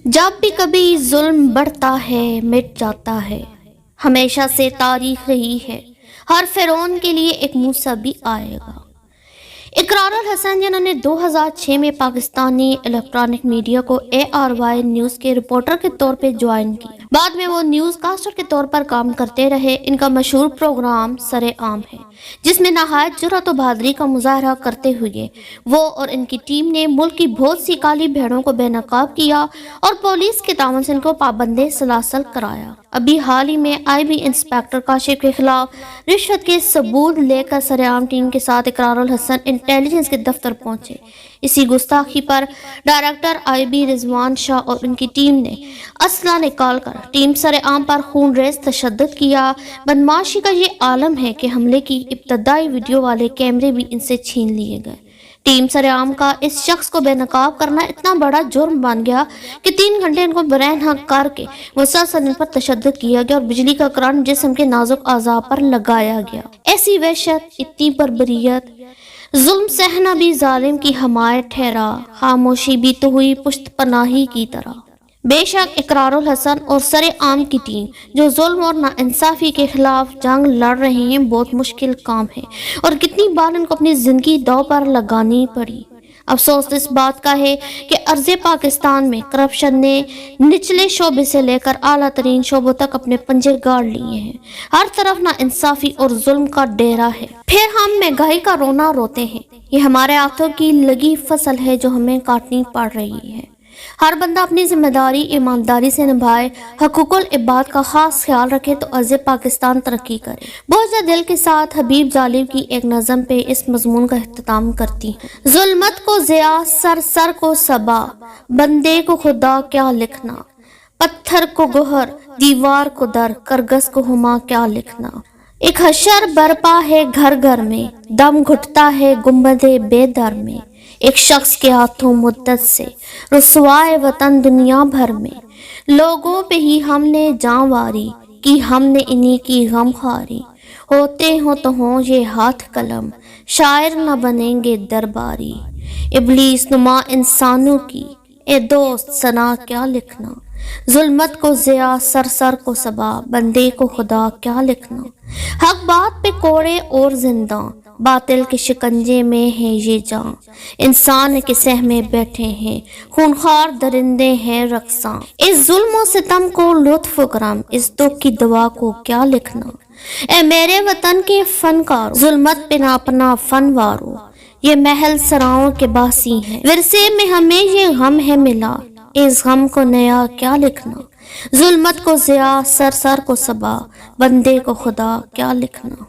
جب بھی کبھی ظلم بڑھتا ہے مٹ جاتا ہے، ہمیشہ سے تاریخ رہی ہے، ہر فرعون کے لیے ایک موسیٰ بھی آئے گا۔ اقرار الحسن جنہوں نے 2006 میں پاکستانی الیکٹرانک میڈیا کو ARY نیوز کے رپورٹر کے طور پہ جوائن کی، بعد میں وہ نیوز کاسٹر کے طور پر کام کرتے رہے۔ ان کا مشہور پروگرام سرِ عام ہے، جس میں نہایت جرأت و بہادری کا مظاہرہ کرتے ہوئے وہ اور ان کی ٹیم نے ملک کی بہت سی کالی بھیڑوں کو بے نقاب کیا اور پولیس کے تعاون سے ان کو پابند سلاسل کرایا۔ ابھی حال ہی میں IB انسپیکٹر کاشف کے خلاف رشوت کے ثبوت لے کر سرِ عام ٹیم کے ساتھ اقرار الحسن انٹیلیجنس کے دفتر پہنچے۔ اسی گستاخی پر ڈائریکٹر IB رضوان شاہ اور ان کی ٹیم نے اسلحہ نکال کر ٹیم سرِ عام پر خون ریز تشدد کیا۔ بدمعاشی کا یہ عالم ہے کہ حملے کی ابتدائی ویڈیو والے کیمرے بھی ان سے چھین لیے گئے۔ ٹیم سرِ عام کا اس شخص کو بے نقاب کرنا اتنا بڑا جرم بن گیا کہ 3 گھنٹے ان کو برہنہ حق کر کے مسلسل ان پر تشدد کیا گیا اور بجلی کا کرنٹ جسم کے نازک اعضاء پر لگایا گیا۔ ایسی وحشت، اتنی بربریت، ظلم سہنا بھی ظالم کی حمایت ٹھہرا، خاموشی بھی تو ہوئی پشت پناہی کی طرح۔ بے شک اقرار الحسن اور سرِ عام کی ٹیم جو ظلم اور ناانصافی کے خلاف جنگ لڑ رہے ہیں، بہت مشکل کام ہے اور کتنی بار ان کو اپنی زندگی داؤ پر لگانی پڑی۔ افسوس اس بات کا ہے کہ ارض پاکستان میں کرپشن نے نچلے شعبے سے لے کر اعلیٰ ترین شعبوں تک اپنے پنجے گاڑ لیے ہیں۔ ہر طرف ناانصافی اور ظلم کا ڈیرا ہے۔ پھر ہم مہنگائی کا رونا روتے ہیں۔ یہ ہمارے ہاتھوں کی لگی فصل ہے جو ہمیں کاٹنی پڑ رہی ہے۔ ہر بندہ اپنی ذمہ داری ایمانداری سے نبھائے، حقوق العباد کا خاص خیال رکھے تو ارض پاکستان ترقی کرے۔ بوجھ دل کے ساتھ حبیب ظالم کی ایک نظم پہ اس مضمون کا اختتام کرتی ہوں۔ ظلمت کو ضیاء، سر کو صبا، بندے کو خدا کیا لکھنا، پتھر کو گوہر، دیوار کو در، کرگس کو ہما کیا لکھنا۔ ایک حشر برپا ہے گھر گھر میں، دم گھٹتا ہے گنبد بے در میں، ایک شخص کے ہاتھوں مدت سے رسوائے وطن دنیا بھر میں۔ لوگوں پہ ہی ہم نے جاں واری کی، ہم نے انہی کی غم خواری، ہوتے ہوں تو ہوں یہ ہاتھ قلم، شاعر نہ بنیں گے درباری۔ ابلیس نما انسانوں کی اے دوست ثنا کیا لکھنا، ظلمت کو ضیاء، سر کو صبا، بندے کو خدا کیا لکھنا۔ حق بات پہ کوڑے اور زندہ، باطل کے شکنجے میں ہے یہ جاں، انسان کے سہمے بیٹھے ہیں، خونخوار درندے ہیں رقصاں۔ اس ظلم و ستم کو لطف و کرم، اس دکھ کی دوا کو کیا لکھنا۔ اے میرے وطن کے فنکارو، ظلمت پہ نہ اپنا فن وارو، یہ محل سراؤں کے باسی ہیں، ورثے میں ہمیں یہ غم ہے ملا، اس غم کو نیا کیا لکھنا۔ ظلمت کو ضیاء، سر کو صبا، بندے کو خدا کیا لکھنا۔